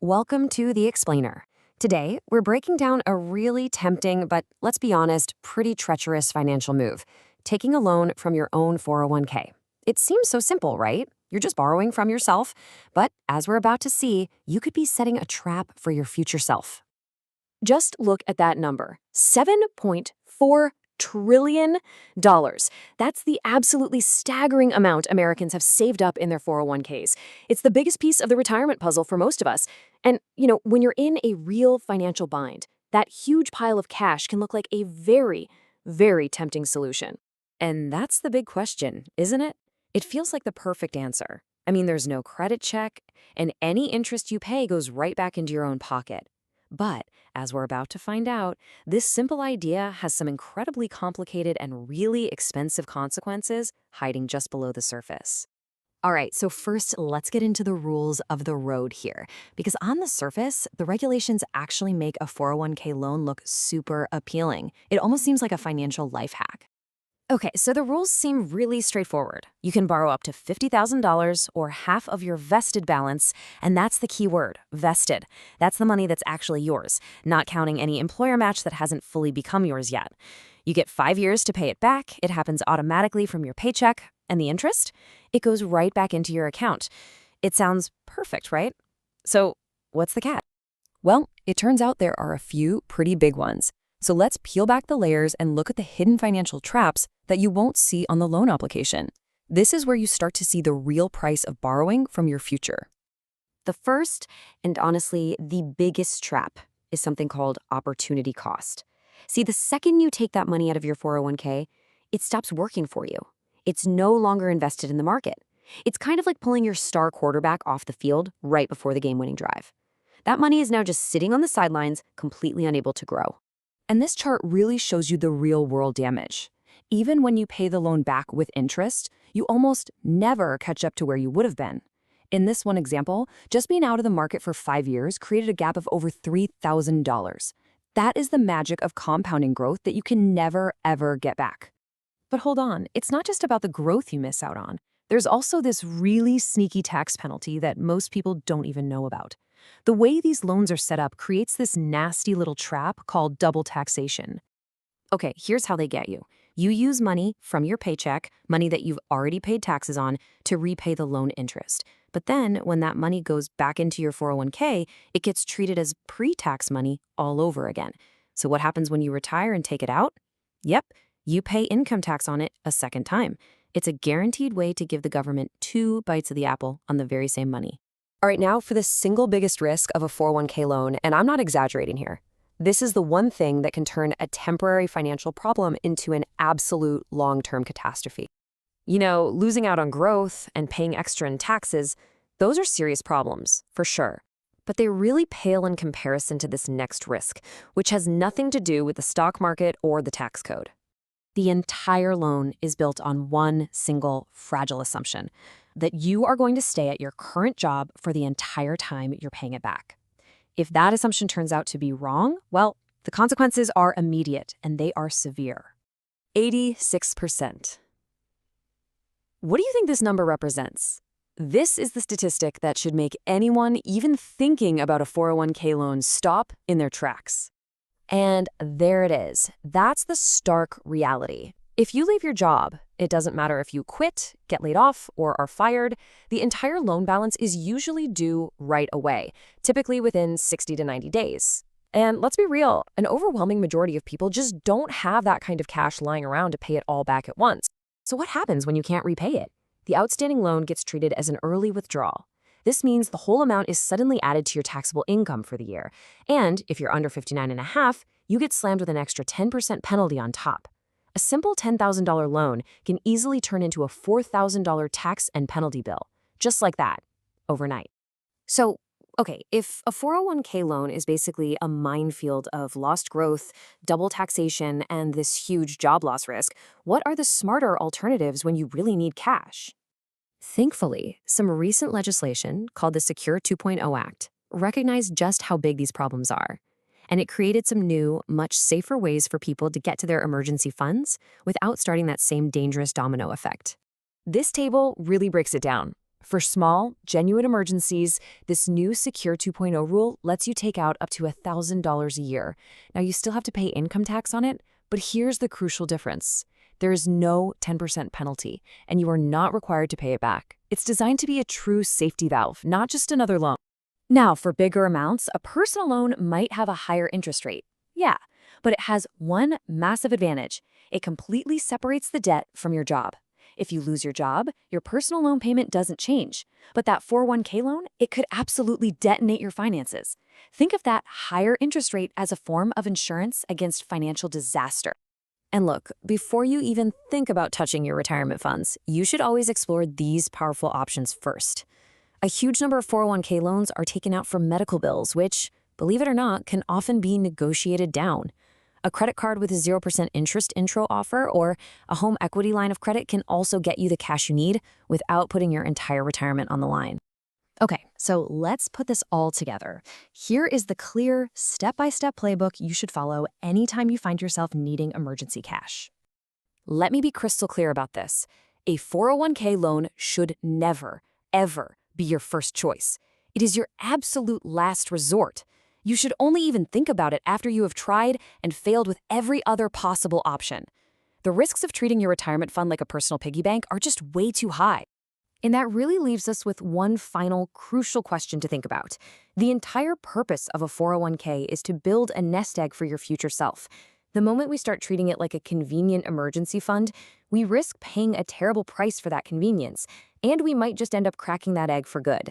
Welcome to The Explainer. Today, we're breaking down a really tempting, but let's be honest, pretty treacherous financial move, taking a loan from your own 401k. It seems so simple, right? You're just borrowing from yourself, but as we're about to see, you could be setting a trap for your future self. Just look at that number, $7.4 trillion. That's the absolutely staggering amount Americans have saved up in their 401ks. It's the biggest piece of the retirement puzzle for most of us. And, when you're in a real financial bind, that huge pile of cash can look like a very, very tempting solution. And that's the big question, isn't it? It feels like the perfect answer. I mean, there's no credit check, and any interest you pay goes right back into your own pocket. But, as we're about to find out, this simple idea has some incredibly complicated and really expensive consequences hiding just below the surface. All right, so first, let's get into the rules of the road here. Because on the surface, the regulations actually make a 401k loan look super appealing. It almost seems like a financial life hack. Okay, so the rules seem really straightforward. You can borrow up to $50,000 or half of your vested balance, and that's the key word, vested. That's the money that's actually yours, not counting any employer match that hasn't fully become yours yet. You get 5 years to pay it back. It happens automatically from your paycheck. And the interest? It goes right back into your account. It sounds perfect, right? So what's the catch? Well, it turns out there are a few pretty big ones. So let's peel back the layers and look at the hidden financial traps that you won't see on the loan application. This is where you start to see the real price of borrowing from your future. The first, and honestly, the biggest trap is something called opportunity cost. See, the second you take that money out of your 401k, it stops working for you. It's no longer invested in the market. It's kind of like pulling your star quarterback off the field right before the game-winning drive. That money is now just sitting on the sidelines, completely unable to grow. And this chart really shows you the real-world damage. Even when you pay the loan back with interest, you almost never catch up to where you would have been. In this one example, just being out of the market for 5 years created a gap of over $3,000. That is the magic of compounding growth that you can never, ever get back. But hold on, it's not just about the growth you miss out on. There's also this really sneaky tax penalty that most people don't even know about. The way these loans are set up creates this nasty little trap called double taxation. Okay, here's how they get you. You use money from your paycheck, money that you've already paid taxes on, to repay the loan interest. But then, when that money goes back into your 401k, it gets treated as pre-tax money all over again. So what happens when you retire and take it out? Yep, you pay income tax on it a second time. It's a guaranteed way to give the government 2 bites of the apple on the very same money. All right, now for the single biggest risk of a 401k loan, and I'm not exaggerating here. This is the one thing that can turn a temporary financial problem into an absolute long-term catastrophe. Losing out on growth and paying extra in taxes, those are serious problems, for sure. But they really pale in comparison to this next risk, which has nothing to do with the stock market or the tax code. The entire loan is built on one single fragile assumption, that you are going to stay at your current job for the entire time you're paying it back. If that assumption turns out to be wrong, well, the consequences are immediate and they are severe. 86%. What do you think this number represents? This is the statistic that should make anyone even thinking about a 401k loan stop in their tracks. And there it is. That's the stark reality. If you leave your job, it doesn't matter if you quit, get laid off, or are fired, the entire loan balance is usually due right away, typically within 60 to 90 days. And let's be real, an overwhelming majority of people just don't have that kind of cash lying around to pay it all back at once. So what happens when you can't repay it? The outstanding loan gets treated as an early withdrawal. This means the whole amount is suddenly added to your taxable income for the year. And if you're under 59 and a half, you get slammed with an extra 10% penalty on top. A simple $10,000 loan can easily turn into a $4,000 tax and penalty bill, just like that, overnight. So, okay, if a 401k loan is basically a minefield of lost growth, double taxation, and this huge job loss risk, what are the smarter alternatives when you really need cash? Thankfully, some recent legislation called the Secure 2.0 Act recognized just how big these problems are. And it created some new, much safer ways for people to get to their emergency funds without starting that same dangerous domino effect. This table really breaks it down. For small, genuine emergencies, this new Secure 2.0 rule lets you take out up to $1,000 a year. Now, you still have to pay income tax on it, but here's the crucial difference. There is no 10% penalty, and you are not required to pay it back. It's designed to be a true safety valve, not just another loan. Now, for bigger amounts, a personal loan might have a higher interest rate. Yeah, but it has one massive advantage. It completely separates the debt from your job. If you lose your job, your personal loan payment doesn't change. But that 401k loan, it could absolutely detonate your finances. Think of that higher interest rate as a form of insurance against financial disaster. And look, before you even think about touching your retirement funds, you should always explore these powerful options first. A huge number of 401k loans are taken out for medical bills, which, believe it or not, can often be negotiated down. A credit card with a 0% interest intro offer or a home equity line of credit can also get you the cash you need without putting your entire retirement on the line. Okay, so let's put this all together. Here is the clear, step-by-step playbook you should follow anytime you find yourself needing emergency cash. Let me be crystal clear about this. A 401k loan should never, ever be your first choice. It is your absolute last resort. You should only even think about it after you have tried and failed with every other possible option. The risks of treating your retirement fund like a personal piggy bank are just way too high. And that really leaves us with one final crucial question to think about. The entire purpose of a 401k is to build a nest egg for your future self. The moment we start treating it like a convenient emergency fund, we risk paying a terrible price for that convenience, and we might just end up cracking that egg for good.